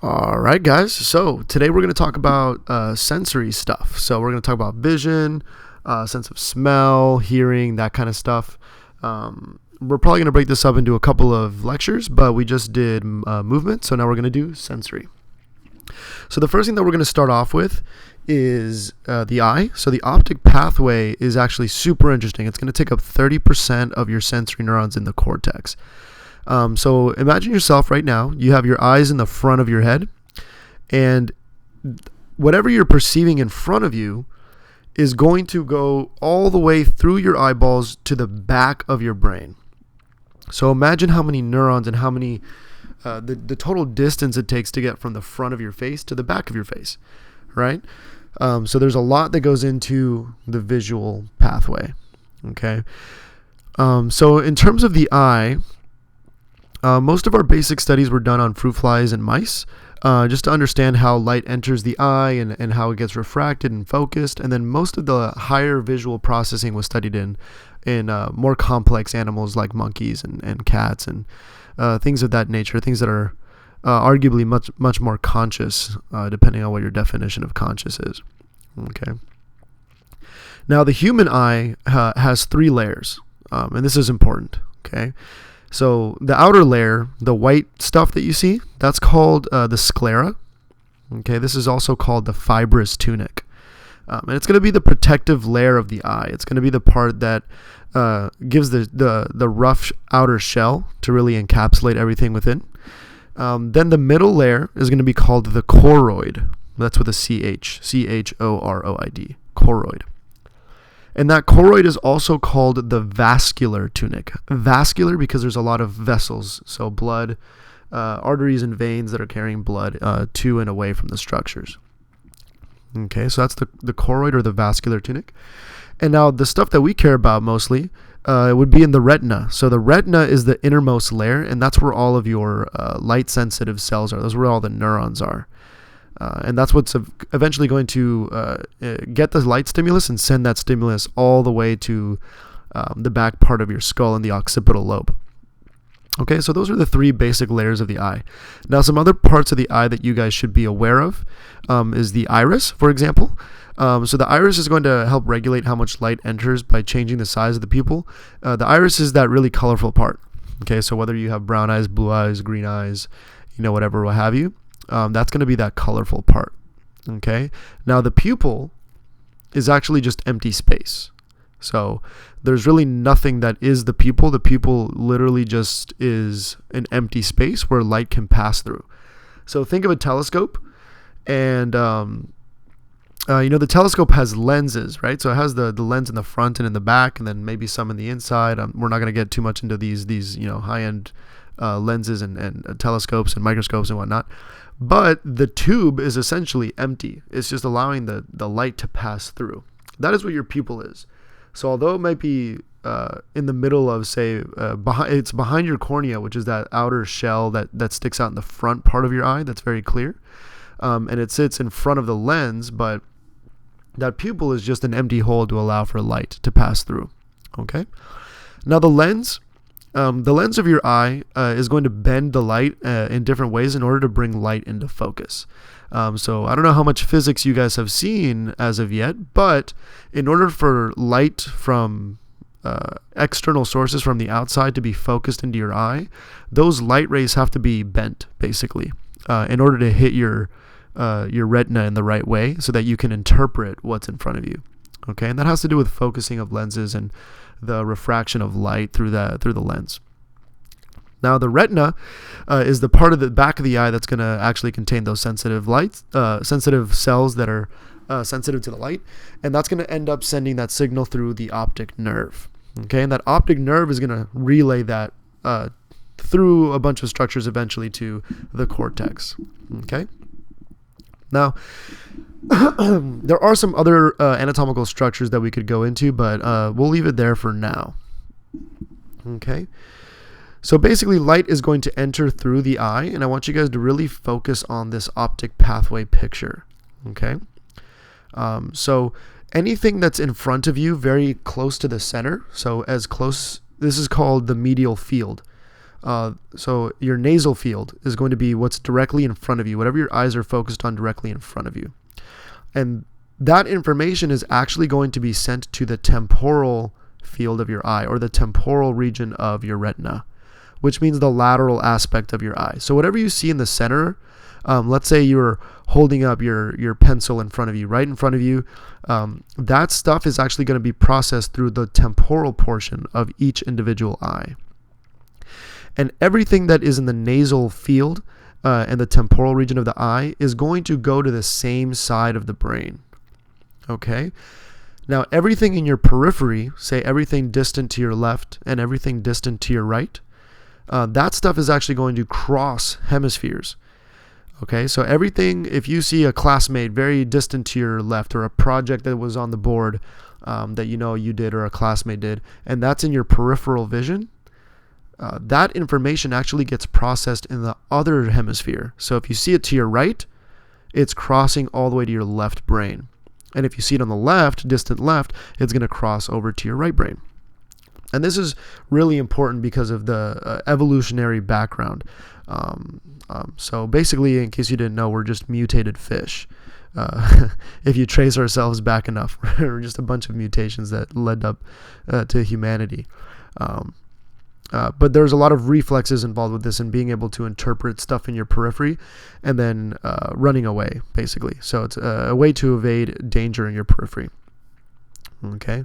All right, guys. So today we're going to talk about sensory stuff. So we're going to talk about vision, sense of smell, hearing, that kind of stuff. We're probably going to break this up into a couple of lectures, but we just did movement. So now we're going to do sensory. So the first thing that we're going to start off with is the eye. So the optic pathway is actually super interesting. It's going to take up 30% of your sensory neurons in the cortex. So imagine yourself right now, you have your eyes in the front of your head, and whatever you're perceiving in front of you is going to go all the way through your eyeballs to the back of your brain. So imagine how many neurons and how many, the total distance it takes to get from the front of your face to the back of your face, right? So there's a lot that goes into the visual pathway, okay? So in terms of the eye, most of our basic studies were done on fruit flies and mice, just to understand how light enters the eye and how it gets refracted and focused. And then most of the higher visual processing was studied in more complex animals like monkeys and cats and things of that nature, things that are arguably much more conscious, depending on what your definition of conscious is. Okay. Now, the human eye has 3 layers, and this is important, okay? So the outer layer, the white stuff that you see, that's called the sclera. Okay, this is also called the fibrous tunic. And it's going to be the protective layer of the eye. It's going to be the part that gives the rough outer shell to really encapsulate everything within. Then the middle layer is going to be called the choroid. That's with a CH, C-H-O-R-O-I-D, choroid. And that choroid is also called the vascular tunic. Vascular because there's a lot of vessels, so blood, arteries and veins that are carrying blood to and away from the structures. Okay, so that's the choroid or the vascular tunic. And now the stuff that we care about mostly would be in the retina. So the retina is the innermost layer, and that's where all of your light-sensitive cells are. That's where all the neurons are. And that's what's eventually going to get the light stimulus and send that stimulus all the way to the back part of your skull and the occipital lobe. Okay, so those are the 3 basic layers of the eye. Now, some other parts of the eye that you guys should be aware of is the iris, for example. So the iris is going to help regulate how much light enters by changing the size of the pupil. The iris is that really colorful part. Okay, so whether you have brown eyes, blue eyes, green eyes, whatever, what have you. That's going to be that colorful part. Okay. Now the pupil is actually just empty space. So there's really nothing that is the pupil. The pupil literally just is an empty space where light can pass through. So think of a telescope, and the telescope has lenses, right? So it has the lens in the front and in the back, and then maybe some in the inside. We're not going to get too much into these high-end lenses and telescopes and microscopes and whatnot. But the tube is essentially empty. It's just allowing the light to pass through. That is what your pupil is. So although it might be in the middle of, say, it's behind your cornea, which is that outer shell that sticks out in the front part of your eye, that's very clear. And it sits in front of the lens, but that pupil is just an empty hole to allow for light to pass through. Okay? Now the lens of your eye is going to bend the light in different ways in order to bring light into focus. So I don't know how much physics you guys have seen as of yet, but in order for light from external sources from the outside to be focused into your eye, those light rays have to be bent, basically, in order to hit your retina in the right way so that you can interpret what's in front of you. Okay, and that has to do with focusing of lenses and the refraction of light through the lens. Now, the retina is the part of the back of the eye that's going to actually contain those sensitive cells that are sensitive to the light, and that's going to end up sending that signal through the optic nerve. Okay, and that optic nerve is going to relay that through a bunch of structures eventually to the cortex. Okay. Now, there are some other anatomical structures that we could go into, but we'll leave it there for now. Okay. So basically, light is going to enter through the eye, and I want you guys to really focus on this optic pathway picture. Okay. So anything that's in front of you, very close to the center, so as close, this is called the medial field. So your nasal field is going to be what's directly in front of you, whatever your eyes are focused on directly in front of you. And that information is actually going to be sent to the temporal field of your eye, or the temporal region of your retina, which means the lateral aspect of your eye. So whatever you see in the center, let's say you're holding up your pencil in front of you, right in front of you, that stuff is actually going to be processed through the temporal portion of each individual eye. And everything that is in the nasal field and the temporal region of the eye is going to go to the same side of the brain. Okay? Now, everything in your periphery, say everything distant to your left and everything distant to your right, that stuff is actually going to cross hemispheres. Okay, so everything, if you see a classmate very distant to your left, or a project that was on the board that you did or a classmate did, and that's in your peripheral vision, that information actually gets processed in the other hemisphere. So if you see it to your right, it's crossing all the way to your left brain. And if you see it on the left, distant left, it's going to cross over to your right brain. And this is really important because of the evolutionary background. So basically, in case you didn't know, we're just mutated fish. If you trace ourselves back enough, we're just a bunch of mutations that led up to humanity. But there's a lot of reflexes involved with this, and being able to interpret stuff in your periphery and then running away, basically. So it's a way to evade danger in your periphery. Okay.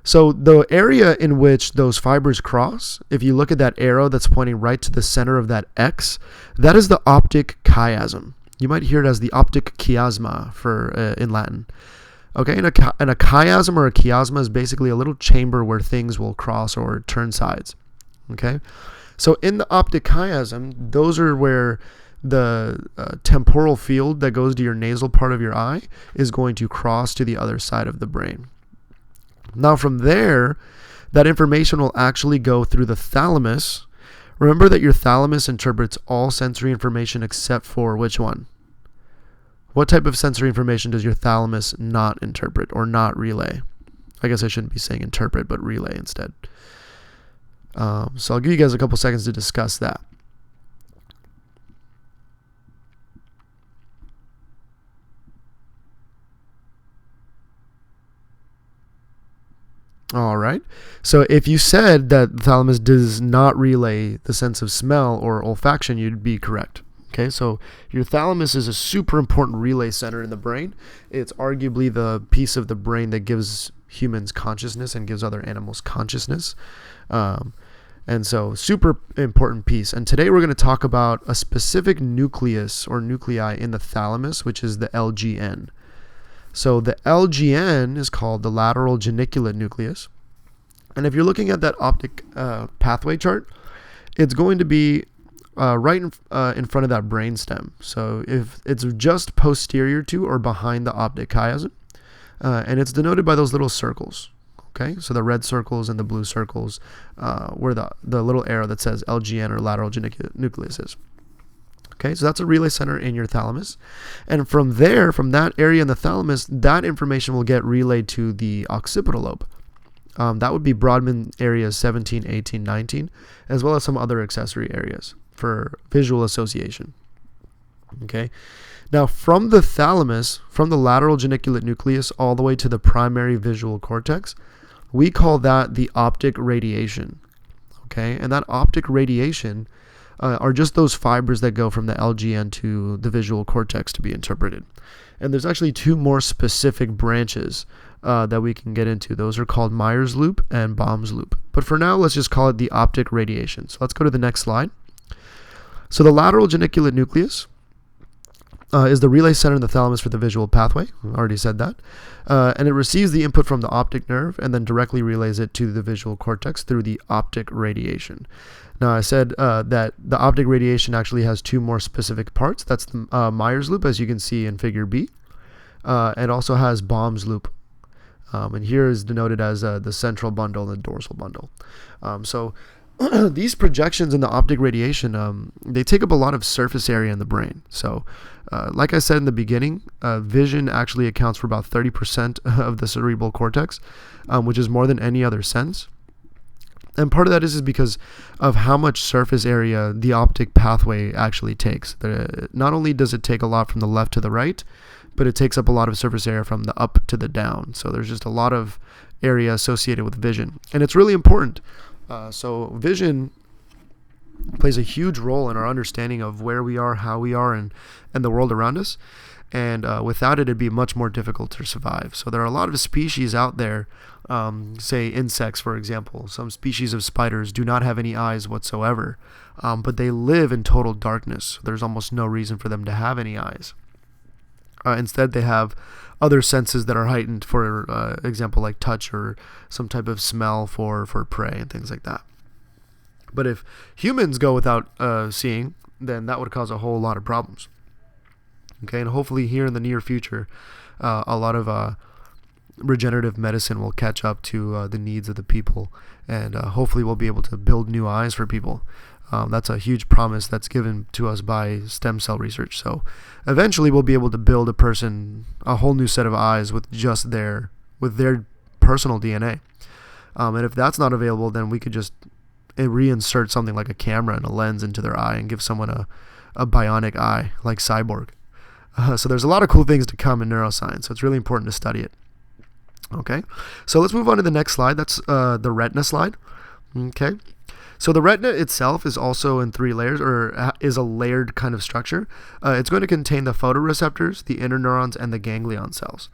So the area in which those fibers cross, if you look at that arrow that's pointing right to the center of that X, that is the optic chiasm. You might hear it as the optic chiasma in Latin. Okay, and a chiasm or a chiasma is basically a little chamber where things will cross or turn sides. Okay, so in the optic chiasm, those are where the temporal field that goes to your nasal part of your eye is going to cross to the other side of the brain. Now from there, that information will actually go through the thalamus. Remember that your thalamus interprets all sensory information except for which one? What type of sensory information does your thalamus not interpret or not relay? I guess I shouldn't be saying interpret, but relay instead. So I'll give you guys a couple seconds to discuss that. All right. So if you said that the thalamus does not relay the sense of smell or olfaction, you'd be correct. Okay, so your thalamus is a super important relay center in the brain. It's arguably the piece of the brain that gives humans consciousness and gives other animals consciousness. And so super important piece. And today we're going to talk about a specific nucleus or nuclei in the thalamus, which is the LGN. So the LGN is called the lateral geniculate nucleus. And if you're looking at that optic pathway chart, it's going to be right in front of that brainstem. So if it's just posterior to or behind the optic chiasm, and it's denoted by those little circles. Okay, so the red circles and the blue circles, where the little arrow that says LGN or lateral geniculate nucleus is. Okay, so that's a relay center in your thalamus. And from there, from that area in the thalamus, that information will get relayed to the occipital lobe. That would be Brodmann areas 17, 18, 19, as well as some other accessory areas for visual association. Okay, now from the thalamus, from the lateral geniculate nucleus all the way to the primary visual cortex, we call that the optic radiation. Okay, and that optic radiation are just those fibers that go from the LGN to the visual cortex to be interpreted. And there's actually two more specific branches that we can get into. Those are called Meyer's loop and Baum's loop. But for now, let's just call it the optic radiation. So let's go to the next slide. So the lateral geniculate nucleus is the relay center in the thalamus for the visual pathway. I already said that. And it receives the input from the optic nerve and then directly relays it to the visual cortex through the optic radiation. Now, I said that the optic radiation actually has two more specific parts. That's the Meyer's loop, as you can see in figure B. It also has Baum's loop. And here is denoted as the central bundle and the dorsal bundle. So these projections in the optic radiation, they take up a lot of surface area in the brain. So like I said in the beginning, vision actually accounts for about 30% of the cerebral cortex, which is more than any other sense. And part of that is because of how much surface area the optic pathway actually takes. Not only does it take a lot from the left to the right, but it takes up a lot of surface area from the up to the down. So there's just a lot of area associated with vision. And it's really important. So vision plays a huge role in our understanding of where we are, how we are, and the world around us. And without it, it'd be much more difficult to survive. So there are a lot of species out there, say insects, for example. Some species of spiders do not have any eyes whatsoever, but they live in total darkness. There's almost no reason for them to have any eyes. Instead, they have other senses that are heightened, for example, like touch or some type of smell for prey and things like that. But if humans go without seeing, then that would cause a whole lot of problems. Okay, and hopefully here in the near future, a lot of regenerative medicine will catch up to the needs of the people, and hopefully we'll be able to build new eyes for people. That's a huge promise that's given to us by stem cell research. So eventually we'll be able to build a person a whole new set of eyes with just their personal DNA. And if that's not available, then we could just reinsert something like a camera and a lens into their eye and give someone a bionic eye, like Cyborg. So there's a lot of cool things to come in neuroscience, so it's really important to study it. Okay, so let's move on to the next slide. That's the retina slide. Okay, so the retina itself is also in 3 layers, or is a layered kind of structure. It's going to contain the photoreceptors, the interneurons, and the ganglion cells.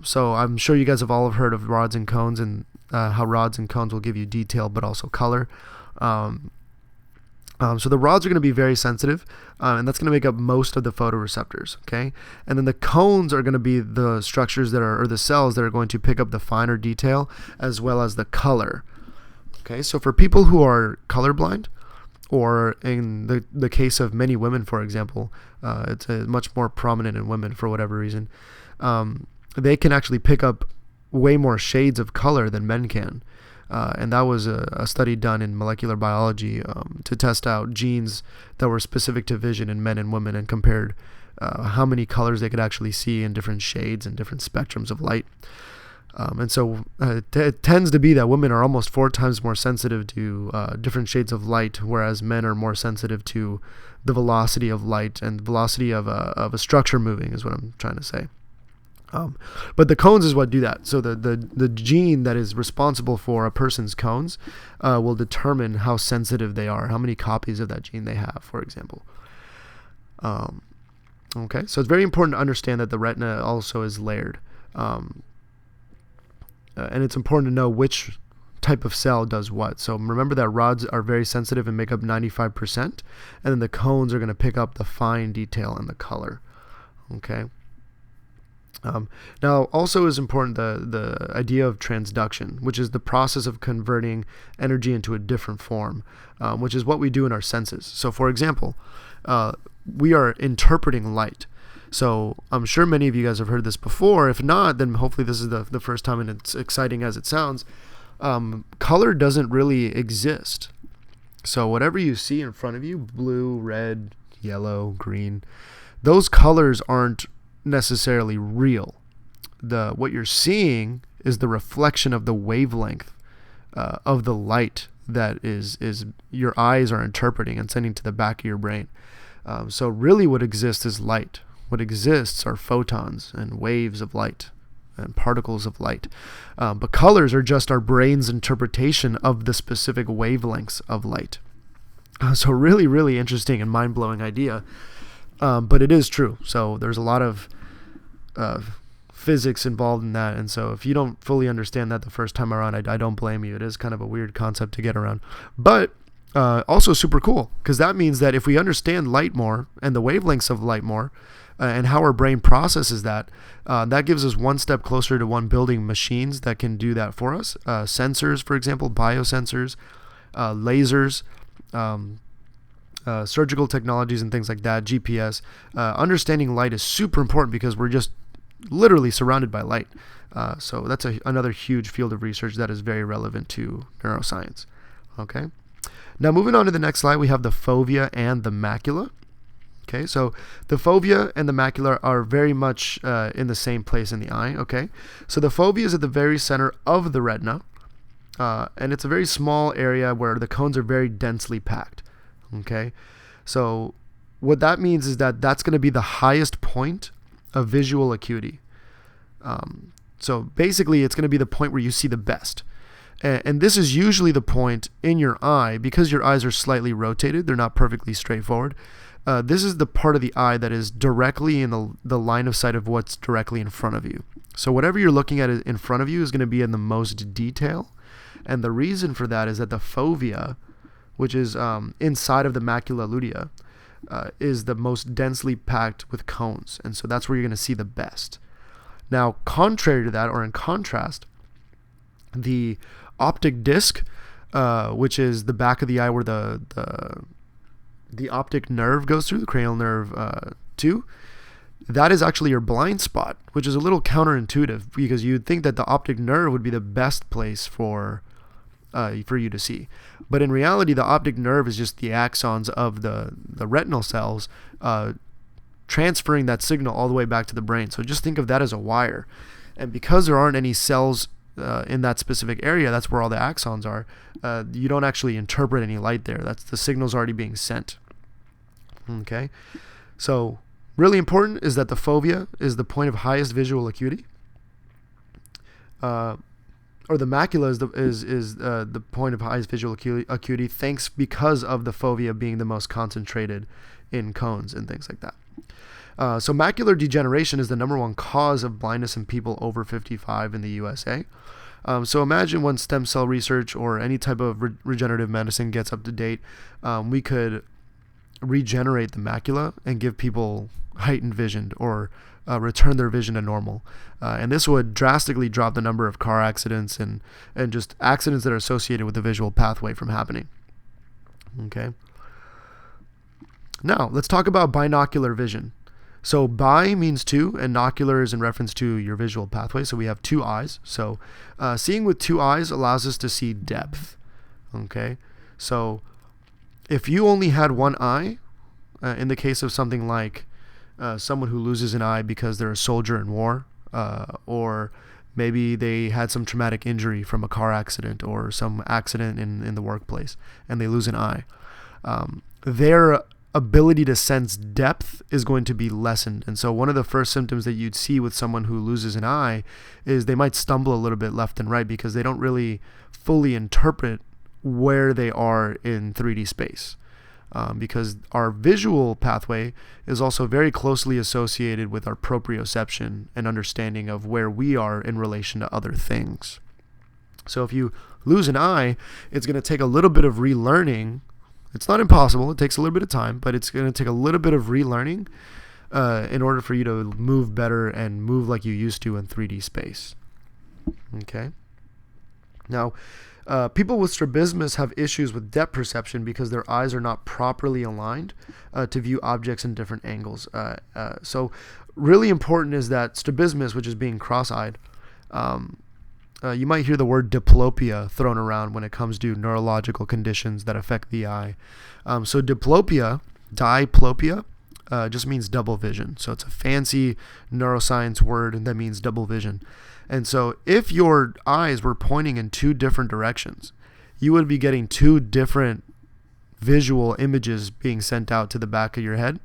So I'm sure you guys have all heard of rods and cones, and how rods and cones will give you detail but also color. So the rods are going to be very sensitive, and that's going to make up most of the photoreceptors, okay? And then the cones are going to be the structures that are, or the cells that are going to pick up the finer detail as well as the color, okay? So for people who are colorblind, or in the case of many women, for example, it's much more prominent in women for whatever reason, they can actually pick up way more shades of color than men can. And that was a study done in molecular biology to test out genes that were specific to vision in men and women, and compared how many colors they could actually see in different shades and different spectrums of light. And so it tends to be that women are almost 4 times more sensitive to different shades of light, whereas men are more sensitive to the velocity of light and the velocity of a structure moving, is what I'm trying to say. But the cones is what do that. So the gene that is responsible for a person's cones will determine how sensitive they are, how many copies of that gene they have, for example. Okay, so it's very important to understand that the retina also is layered. And it's important to know which type of cell does what. So remember that rods are very sensitive and make up 95%, and then the cones are going to pick up the fine detail and the color. Okay. Now, also is important the idea of transduction, which is the process of converting energy into a different form, which is what we do in our senses. So, for example, we are interpreting light. So I'm sure many of you guys have heard this before. If not, then hopefully this is the first time, and it's exciting as it sounds. Color doesn't really exist. So whatever you see in front of you, blue, red, yellow, green, those colors aren't necessarily real. What you're seeing is the reflection of the wavelength of the light that is your eyes are interpreting and sending to the back of your brain. So really what exists is light. What exists are photons and waves of light and particles of light. But colors are just our brain's interpretation of the specific wavelengths of light. So really, really interesting and mind-blowing idea. But it is true. So there's a lot of physics involved in that. And so if you don't fully understand that the first time around, I don't blame you. It is kind of a weird concept to get around. But also super cool, because that means that if we understand light more and the wavelengths of light more and how our brain processes that, that gives us one step closer to building machines that can do that for us. Sensors, for example, biosensors, lasers, surgical technologies and things like that, GPS. Understanding light is super important because we're just literally surrounded by light. So that's another huge field of research that is very relevant to neuroscience. Okay. Now moving on to the next slide, we have the fovea and the macula. Okay, so the fovea and the macula are very much in the same place in the eye. Okay, so the fovea is at the very center of the retina. and it's a very small area where the cones are very densely packed. Okay, so what that means is that that's going to be the highest point of visual acuity. So basically, it's going to be the point where you see the best. And this is usually the point in your eye, because your eyes are slightly rotated, they're not perfectly straightforward. This is the part of the eye that is directly in the line of sight of what's directly in front of you. So whatever you're looking at in front of you is going to be in the most detail. And the reason for that is that the fovea, which is inside of the macula lutea, is the most densely packed with cones. And so that's where you're going to see the best. Now, contrary to that, or in contrast, the optic disc, which is the back of the eye where the optic nerve goes through, the cranial nerve 2, that is actually your blind spot, which is a little counterintuitive because you'd think that the optic nerve would be the best place for you to see. But in reality, the optic nerve is just the axons of the retinal cells transferring that signal all the way back to the brain. So just think of that as a wire. And because there aren't any cells in that specific area, that's where all the axons are, you don't actually interpret any light there. That's the signal's already being sent. Okay, so really important is that the fovea is the point of highest visual acuity, or the macula is the point of highest visual acuity, thanks because of the fovea being the most concentrated in cones and things like that. So macular degeneration is the #1 cause of blindness in people over 55 in the USA. So imagine when stem cell research or any type of regenerative medicine gets up to date, we could regenerate the macula and give people heightened vision, or return their vision to normal. And this would drastically drop the number of car accidents and just accidents that are associated with the visual pathway from happening. Okay. Now, let's talk about binocular vision. So bi means two, and nocular is in reference to your visual pathway. So we have two eyes. So seeing with two eyes allows us to see depth. Okay. So if you only had one eye, in the case of something like someone who loses an eye because they're a soldier in war, or maybe they had some traumatic injury from a car accident or some accident in the workplace, and they lose an eye, their ability to sense depth is going to be lessened. And so one of the first symptoms that you'd see with someone who loses an eye is they might stumble a little bit left and right because they don't really fully interpret where they are in 3D space. Because our visual pathway is also very closely associated with our proprioception and understanding of where we are in relation to other things. So if you lose an eye, it's going to take a little bit of relearning. It's not impossible. It takes a little bit of time, but it's going to take a little bit of relearning in order for you to move better and move like you used to in 3D space. Okay. Now, people with strabismus have issues with depth perception because their eyes are not properly aligned to view objects in different angles. So really important is that strabismus, which is being cross-eyed, you might hear the word diplopia thrown around when it comes to neurological conditions that affect the eye. So diplopia just means double vision. So it's a fancy neuroscience word that means double vision. And so if your eyes were pointing in two different directions, you would be getting two different visual images being sent out to the back of your head,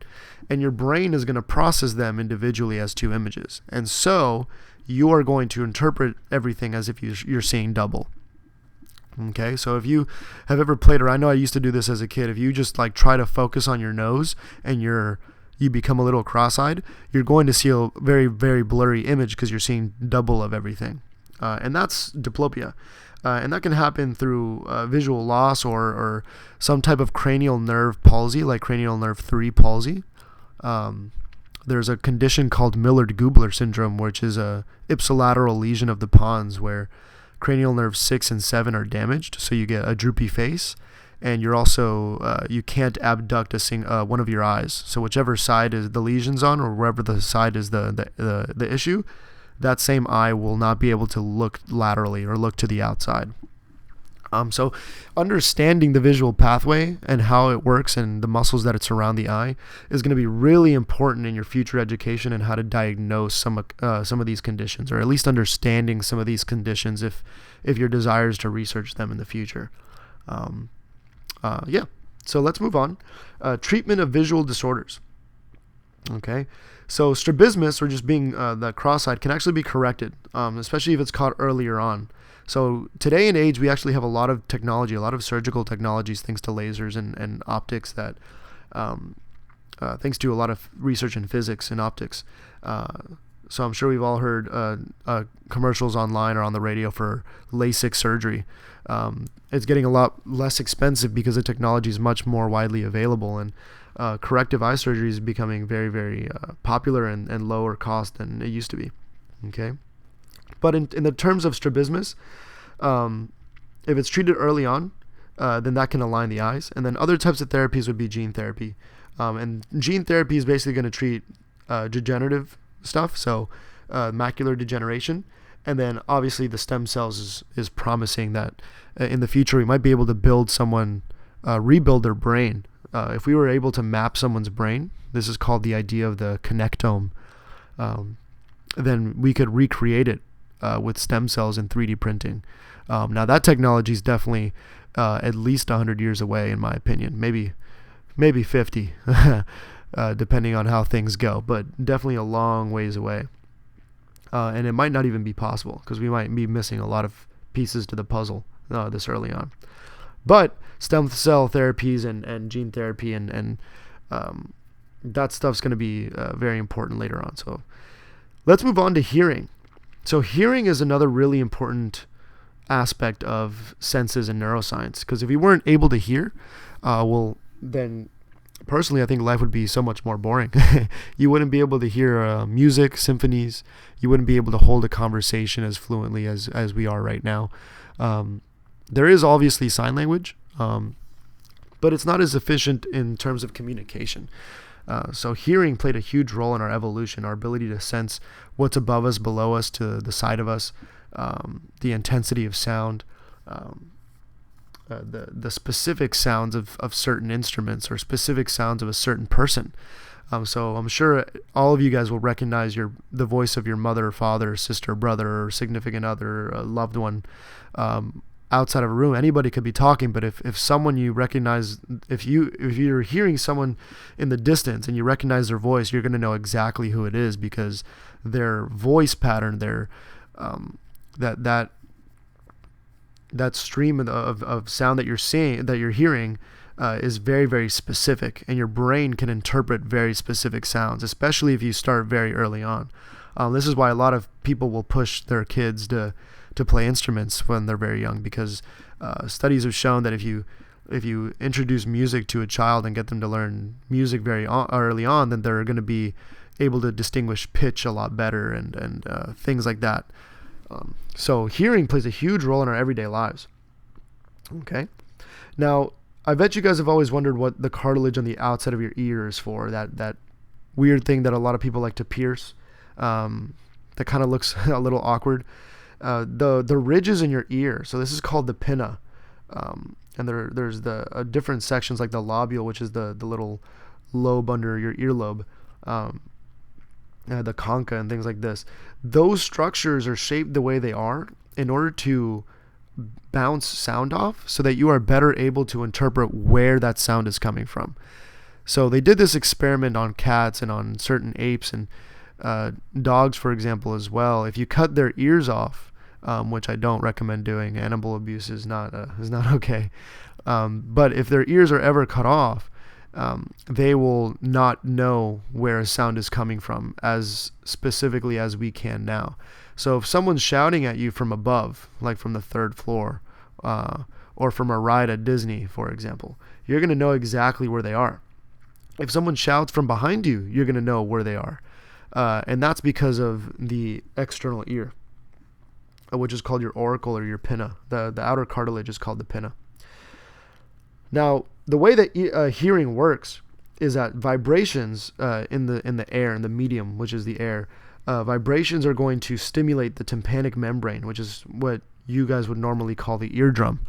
and your brain is going to process them individually as two images. And so you are going to interpret everything as if you're seeing double. Okay, so if you have ever played, or I know I used to do this as a kid, if you just like try to focus on your nose and you become a little cross-eyed, you're going to see a very, very blurry image because you're seeing double of everything. And that's diplopia. And that can happen through visual loss or some type of cranial nerve palsy, like cranial nerve 3 palsy. There's a condition called Millard-Gubler syndrome, which is a ipsilateral lesion of the pons where cranial nerves 6 and 7 are damaged, so you get a droopy face, and you're also you can't abduct one of your eyes. So whichever side is the lesion's on, or wherever the side is the issue, that same eye will not be able to look laterally or look to the outside. So understanding the visual pathway and how it works and the muscles that surround the eye is going to be really important in your future education and how to diagnose some of these conditions, or at least understanding some of these conditions if your desire is to research them in the future. So let's move on. Treatment of visual disorders. Okay, so strabismus, or just being the cross-eyed, can actually be corrected, especially if it's caught earlier on. So today and age, we actually have a lot of technology, a lot of surgical technologies, thanks to lasers and optics that, thanks to a lot of research in physics and optics. So I'm sure we've all heard commercials online or on the radio for LASIK surgery. It's getting a lot less expensive because the technology is much more widely available, and corrective eye surgery is becoming very, very popular and lower cost than it used to be. Okay. But in the terms of strabismus, if it's treated early on, then that can align the eyes. And then other types of therapies would be gene therapy. And gene therapy is basically going to treat degenerative stuff, so macular degeneration. And then obviously the stem cells is promising that in the future we might be able to rebuild their brain. If we were able to map someone's brain, this is called the idea of the connectome, then we could recreate it with stem cells in 3D printing. Now that technology is definitely at least 100 years away, in my opinion. Maybe 50, depending on how things go, but definitely a long ways away. And it might not even be possible because we might be missing a lot of pieces to the puzzle this early on. But stem cell therapies and gene therapy and that stuff's going to be very important later on. So let's move on to hearing. So hearing is another really important aspect of senses and neuroscience, because if you weren't able to hear, then personally I think life would be so much more boring. You wouldn't be able to hear music, symphonies. You wouldn't be able to hold a conversation as fluently as we are right now. There is obviously sign language, but it's not as efficient in terms of communication. So hearing played a huge role in our evolution, our ability to sense what's above us, below us, to the side of us, the intensity of sound, the specific sounds of certain instruments, or specific sounds of a certain person. So I'm sure all of you guys will recognize the voice of your mother, father, sister, brother, or significant other, loved one, outside of a room. Anybody could be talking, but if someone you recognize, if you're hearing someone in the distance and you recognize their voice, you're going to know exactly who it is, because their voice pattern, their that stream of sound that you're hearing is very, very specific, and your brain can interpret very specific sounds, especially if you start very early on. This is why a lot of people will push their kids to play instruments when they're very young, because studies have shown that if you introduce music to a child and get them to learn music very early on, then they're going to be able to distinguish pitch a lot better and things like that. So hearing plays a huge role in our everyday lives. Okay. Now, I bet you guys have always wondered what the cartilage on the outside of your ear is for, that weird thing that a lot of people like to pierce, that kind of looks a little awkward. The ridges in your ear, so this is called the pinna, and there's the different sections, like the lobule, which is the little lobe under your earlobe, the concha and things like this. Those structures are shaped the way they are in order to bounce sound off, so that you are better able to interpret where that sound is coming from. So they did this experiment on cats and on certain apes and dogs, for example, as well. If you cut their ears off, which I don't recommend doing, animal abuse is not okay. But if their ears are ever cut off, they will not know where a sound is coming from as specifically as we can now. So if someone's shouting at you from above, like from the third floor, or from a ride at Disney, for example, you're going to know exactly where they are. If someone shouts from behind you, you're going to know where they are. And that's because of the external ear, which is called your auricle or your pinna. The outer cartilage is called the pinna. Now, the way that hearing works is that vibrations in the air, in the medium, which is the air, vibrations are going to stimulate the tympanic membrane, which is what you guys would normally call the eardrum.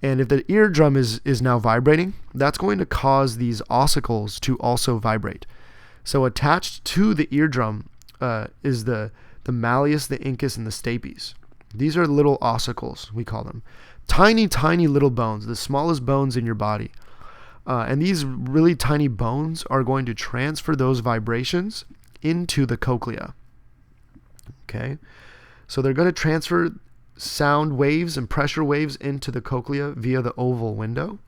And if the eardrum is now vibrating, that's going to cause these ossicles to also vibrate. So attached to the eardrum is the malleus, the incus, and the stapes. These are little ossicles, we call them. Tiny, tiny little bones, the smallest bones in your body. And these really tiny bones are going to transfer those vibrations into the cochlea. Okay? So they're going to transfer sound waves and pressure waves into the cochlea via the oval window.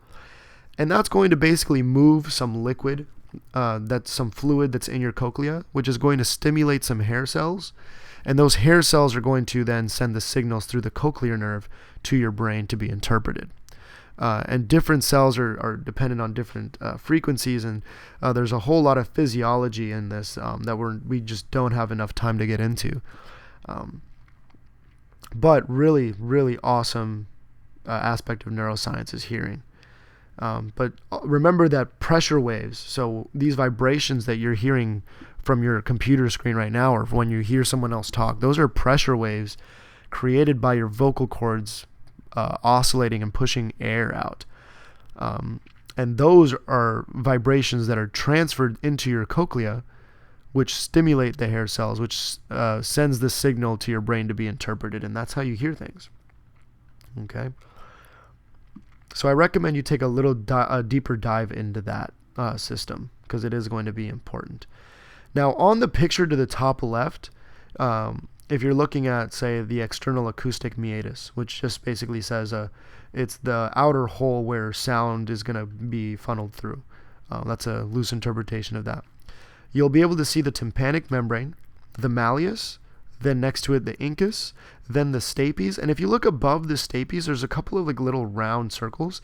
And that's going to basically move some liquid, that's some fluid that's in your cochlea, which is going to stimulate some hair cells. And those hair cells are going to then send the signals through the cochlear nerve to your brain to be interpreted. And different cells are dependent on different frequencies, and there's a whole lot of physiology in this that we just don't have enough time to get into. But really, really awesome aspect of neuroscience is hearing. But remember that pressure waves, so these vibrations that you're hearing from your computer screen right now, or when you hear someone else talk, those are pressure waves created by your vocal cords oscillating and pushing air out. And those are vibrations that are transferred into your cochlea, which stimulate the hair cells, which sends the signal to your brain to be interpreted, and that's how you hear things. Okay? So I recommend you take a deeper dive into that system, because it is going to be important. Now, on the picture to the top left, if you're looking at, say, the external acoustic meatus, which just basically says it's the outer hole where sound is going to be funneled through. That's a loose interpretation of that. You'll be able to see the tympanic membrane, the malleus, then next to it the incus, then the stapes. And if you look above the stapes, there's a couple of like little round circles.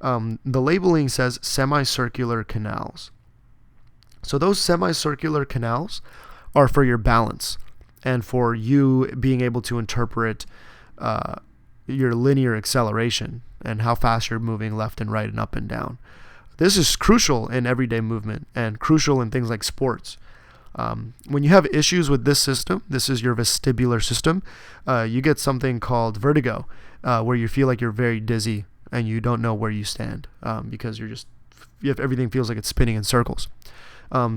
The labeling says semicircular canals. So those semicircular canals are for your balance and for you being able to interpret your linear acceleration and how fast you're moving left and right and up and down. This is crucial in everyday movement and crucial in things like sports. When you have issues with this system, this is your vestibular system, you get something called vertigo, where you feel like you're very dizzy and you don't know where you stand because everything feels like it's spinning in circles.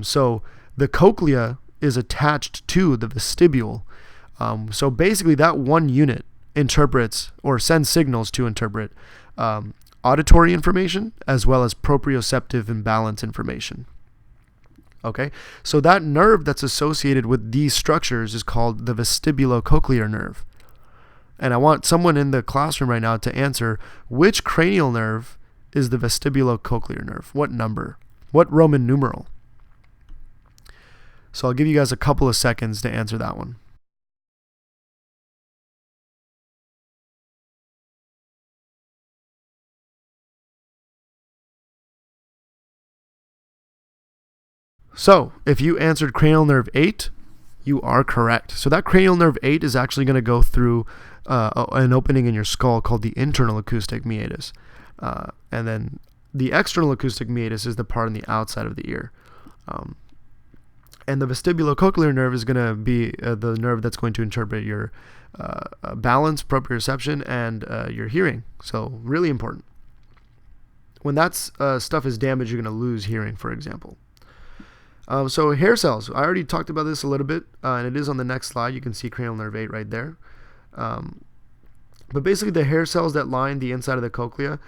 So the cochlea is attached to the vestibule. So basically that one unit interprets or sends signals to interpret auditory information as well as proprioceptive and balance information. Okay, so that nerve that's associated with these structures is called the vestibulocochlear nerve. And I want someone in the classroom right now to answer, which cranial nerve is the vestibulocochlear nerve? What number? What Roman numeral? So I'll give you guys a couple of seconds to answer that one. So if you answered cranial nerve 8, you are correct. So that cranial nerve 8 is actually going to go through an opening in your skull called the internal acoustic meatus. And then the external acoustic meatus is the part on the outside of the ear. And the vestibulocochlear nerve is going to be the nerve that's going to interpret your balance, proprioception, and your hearing. So really important. When that stuff is damaged, you're going to lose hearing, for example. So hair cells, I already talked about this a little bit, and it is on the next slide. You can see cranial nerve 8 right there. But basically the hair cells that line the inside of the cochlea,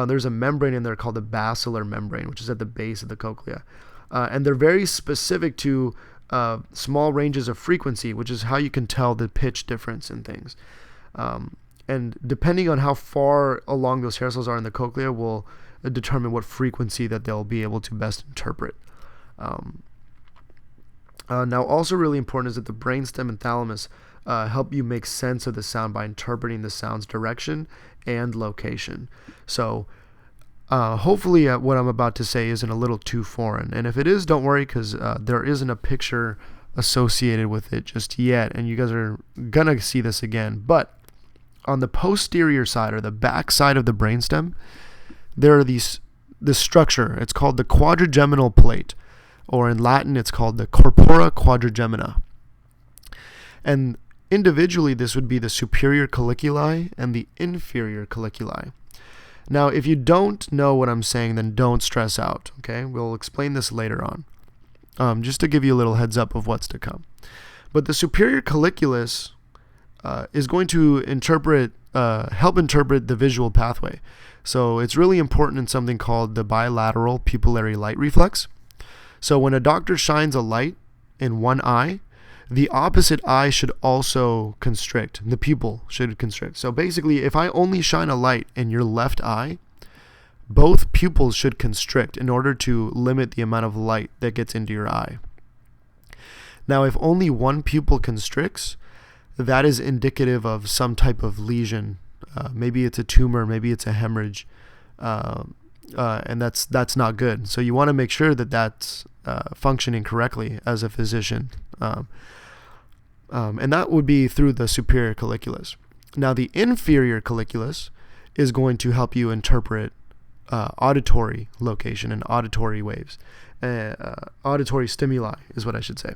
there's a membrane in there called the basilar membrane, which is at the base of the cochlea. And they're very specific to small ranges of frequency, which is how you can tell the pitch difference in things. And depending on how far along those hair cells are in the cochlea will determine what frequency that they'll be able to best interpret. Now also really important is that the brainstem and thalamus help you make sense of the sound by interpreting the sound's direction and location. So hopefully what I'm about to say isn't a little too foreign, and if it is, don't worry, because there isn't a picture associated with it just yet, and you guys are gonna see this again. But on the posterior side, or the back side of the brainstem, there are this structure. It's called the quadrigeminal plate, or in Latin it's called the corpora quadrigemina. And individually this would be the superior colliculi and the inferior colliculi. Now, if you don't know what I'm saying, then don't stress out, okay? We'll explain this later on, just to give you a little heads up of what's to come. But the superior colliculus is going to help interpret the visual pathway. So it's really important in something called the bilateral pupillary light reflex. So when a doctor shines a light in one eye, the opposite eye should also constrict. The pupil should constrict. So basically, if I only shine a light in your left eye, both pupils should constrict in order to limit the amount of light that gets into your eye. Now, if only one pupil constricts, that is indicative of some type of lesion. Maybe it's a tumor, maybe it's a hemorrhage, and that's not good. So you want to make sure that that's functioning correctly as a physician. And that would be through the superior colliculus. Now, the inferior colliculus is going to help you interpret auditory location and auditory waves. Auditory stimuli is what I should say.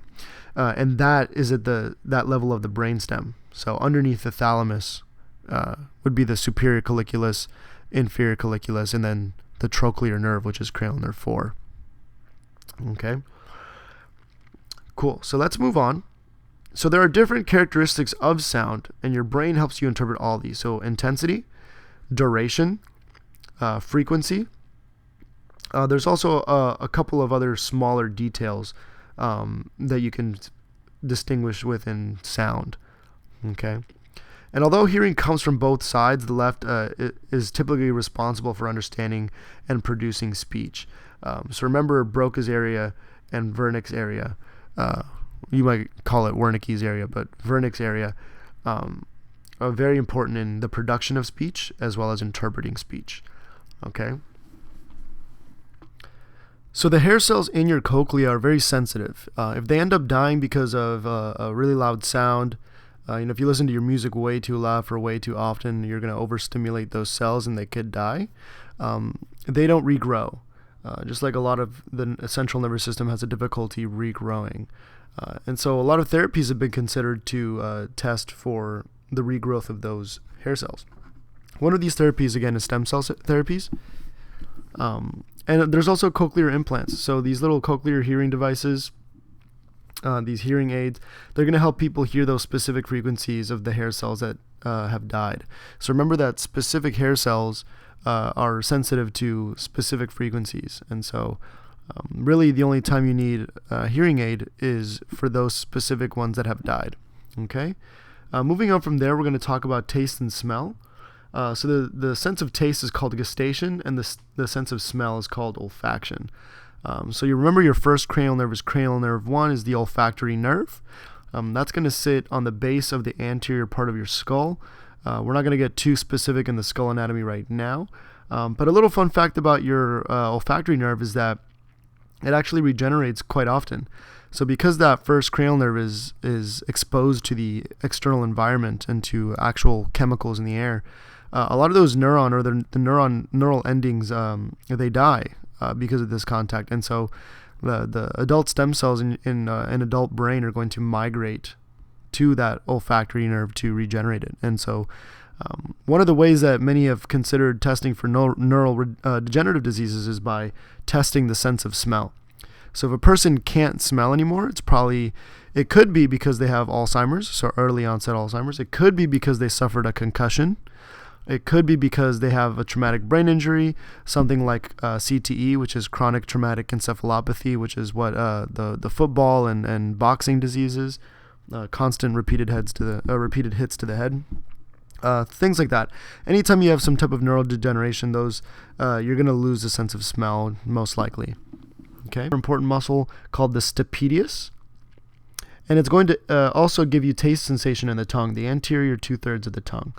And that is at that level of the brainstem. So underneath the thalamus would be the superior colliculus, inferior colliculus, and then the trochlear nerve, which is cranial nerve 4. Okay. Cool. So let's move on. So there are different characteristics of sound, and your brain helps you interpret all these. So intensity, duration, frequency. There's also a couple of other smaller details that you can distinguish within sound. Okay. And although hearing comes from both sides, the left is typically responsible for understanding and producing speech. So remember Broca's area and Wernicke's area. You might call it Wernicke's area, but Wernicke's area are very important in the production of speech as well as interpreting speech. Okay. So the hair cells in your cochlea are very sensitive. If they end up dying because of a really loud sound, if you listen to your music way too loud for way too often, you're going to overstimulate those cells and they could die. They don't regrow. Just like a lot of the central nervous system has a difficulty regrowing. And so a lot of therapies have been considered to test for the regrowth of those hair cells. One of these therapies, again, is stem cell therapies. And there's also cochlear implants. So these little cochlear hearing devices, these hearing aids, they're going to help people hear those specific frequencies of the hair cells that have died. So remember that specific hair cells are sensitive to specific frequencies. And so really the only time you need a hearing aid is for those specific ones that have died. Okay. Moving on from there, we're going to talk about taste and smell. So the sense of taste is called gustation, and the sense of smell is called olfaction. So you remember your first cranial nerve is cranial nerve 1 is the olfactory nerve. That's going to sit on the base of the anterior part of your skull. We're not going to get too specific in the skull anatomy right now. But a little fun fact about your olfactory nerve is that it actually regenerates quite often. So because that first cranial nerve is exposed to the external environment and to actual chemicals in the air, a lot of those neural endings, they die because of this contact. And so the adult stem cells in an adult brain are going to migrate to that olfactory nerve to regenerate it. And so one of the ways that many have considered testing for neural degenerative diseases is by testing the sense of smell. So if a person can't smell anymore, it could be because they have Alzheimer's, so early onset Alzheimer's. It could be because they suffered a concussion. It could be because they have a traumatic brain injury, something like CTE, which is chronic traumatic encephalopathy, which is what the football and boxing diseases, constant repeated hits to the head. Things like that. Anytime you have some type of neurodegeneration, you're going to lose the sense of smell most likely. Okay. An important muscle called the stapedius, and it's going to also give you taste sensation in the tongue, the anterior 2/3 of the tongue.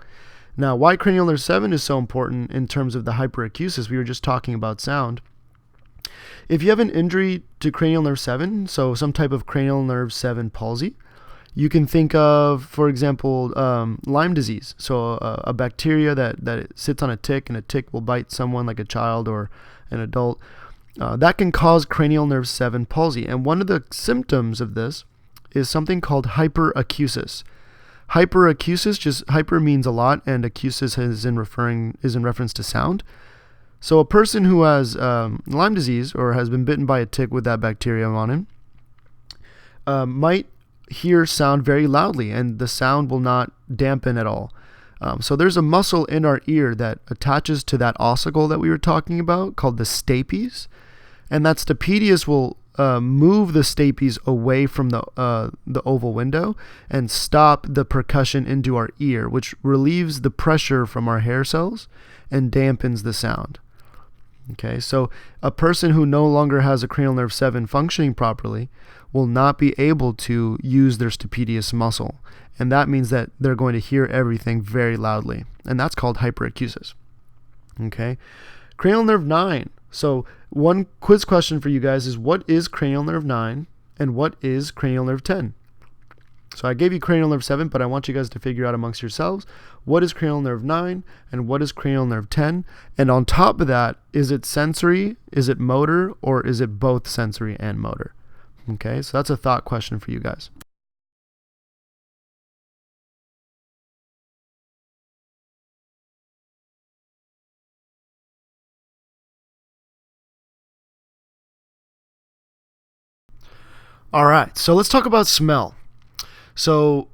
Now, why cranial nerve 7 is so important in terms of the hyperacusis, we were just talking about sound. If you have an injury to cranial nerve 7, so some type of cranial nerve 7 palsy, you can think of, for example, Lyme disease. So a bacteria that sits on a tick, and a tick will bite someone like a child or an adult. That can cause cranial nerve 7 palsy. And one of the symptoms of this is something called hyperacusis. Hyperacusis, just hyper means a lot, and acusis is in reference to sound. So a person who has Lyme disease or has been bitten by a tick with that bacterium on him might hear sound very loudly, and the sound will not dampen at all. So there's a muscle in our ear that attaches to that ossicle that we were talking about called the stapes, and that stapedius will move the stapes away from the oval window and stop the percussion into our ear, which relieves the pressure from our hair cells and dampens the sound. Okay, so a person who no longer has a cranial nerve 7 functioning properly will not be able to use their stapedius muscle, and that means that they're going to hear everything very loudly, and that's called hyperacusis. Okay, cranial nerve 9. So one quiz question for you guys is, what is cranial nerve 9 and what is cranial nerve 10? So I gave you cranial nerve 7, but I want you guys to figure out amongst yourselves, what is cranial nerve 9 and what is cranial nerve 10? And on top of that, is it sensory, is it motor, or is it both sensory and motor? Okay, so that's a thought question for you guys. All right, so let's talk about smell. So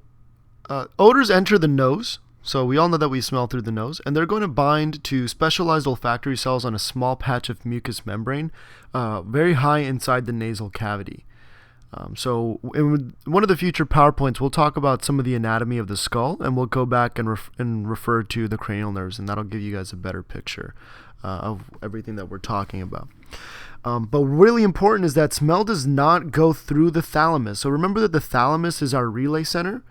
odors enter the nose. So we all know that we smell through the nose, and they're going to bind to specialized olfactory cells on a small patch of mucous membrane, very high inside the nasal cavity. So in one of the future PowerPoints, we'll talk about some of the anatomy of the skull, and we'll go back and refer to the cranial nerves, and that'll give you guys a better picture of everything that we're talking about. But really important is that smell does not go through the thalamus. So remember that the thalamus is our relay center.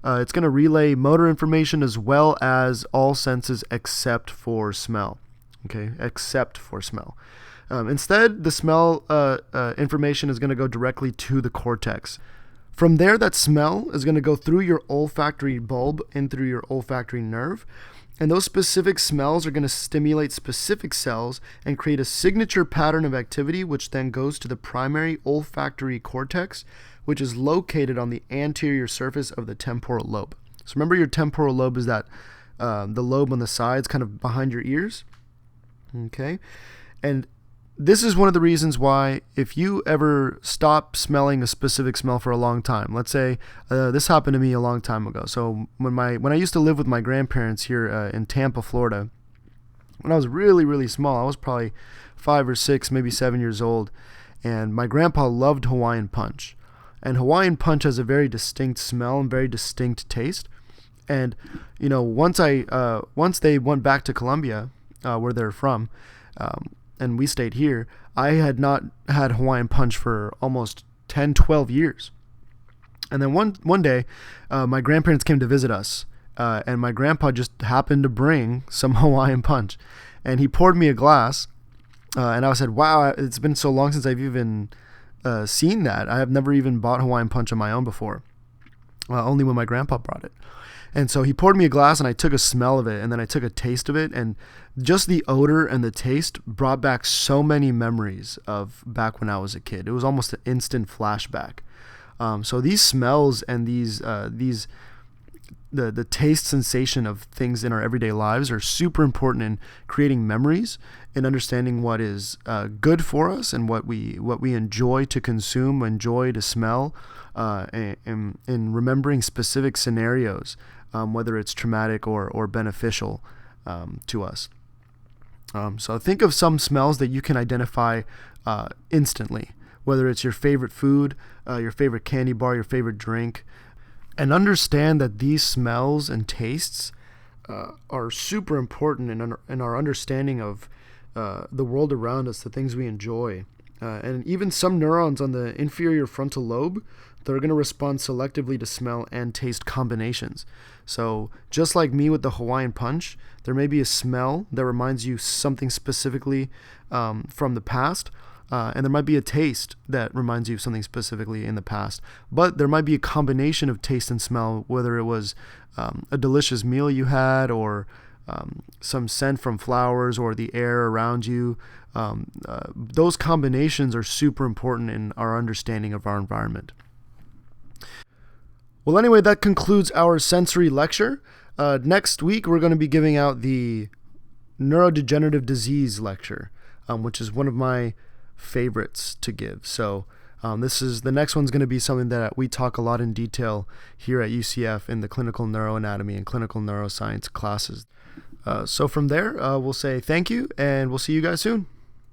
It's going to relay motor information as well as all senses except for smell. Okay, except for smell. Instead, the smell information is going to go directly to the cortex. From there, that smell is going to go through your olfactory bulb and through your olfactory nerve. And those specific smells are going to stimulate specific cells and create a signature pattern of activity, which then goes to the primary olfactory cortex, which is located on the anterior surface of the temporal lobe. So remember, your temporal lobe is that the lobe on the sides, kind of behind your ears. Okay, and this is one of the reasons why if you ever stop smelling a specific smell for a long time, let's say this happened to me a long time ago. So when I used to live with my grandparents here in Tampa, Florida, when I was really, really small, I was probably 5 or 6, maybe 7 years old, and my grandpa loved Hawaiian punch. And Hawaiian punch has a very distinct smell and very distinct taste. And you know, once they went back to Colombia, where they're from, and we stayed here, I had not had Hawaiian punch for almost 10, 12 years. And then one day, my grandparents came to visit us, and my grandpa just happened to bring some Hawaiian punch. And he poured me a glass, and I said, wow, it's been so long since I've even seen that. I have never even bought Hawaiian punch on my own before, only when my grandpa brought it. And so he poured me a glass, and I took a smell of it, and then I took a taste of it, and just the odor and the taste brought back so many memories of back when I was a kid. It was almost an instant flashback. So these smells and the taste sensation of things in our everyday lives are super important in creating memories and understanding what is good for us and what we enjoy to consume, enjoy to smell, and remembering specific scenarios, whether it's traumatic or beneficial to us. So think of some smells that you can identify instantly, whether it's your favorite food, your favorite candy bar, your favorite drink, and understand that these smells and tastes are super important in our understanding of the world around us, the things we enjoy. And even some neurons on the inferior frontal lobe, they're going to respond selectively to smell and taste combinations. So just like me with the Hawaiian punch, there may be a smell that reminds you something specifically from the past, and there might be a taste that reminds you of something specifically in the past. But there might be a combination of taste and smell, whether it was a delicious meal you had, or some scent from flowers, or the air around you. Those combinations are super important in our understanding of our environment. Well, anyway, that concludes our sensory lecture. Next week, we're going to be giving out the neurodegenerative disease lecture, which is one of my favorites to give. So the next one's going to be something that we talk a lot in detail here at UCF in the clinical neuroanatomy and clinical neuroscience classes. So from there, we'll say thank you, and we'll see you guys soon.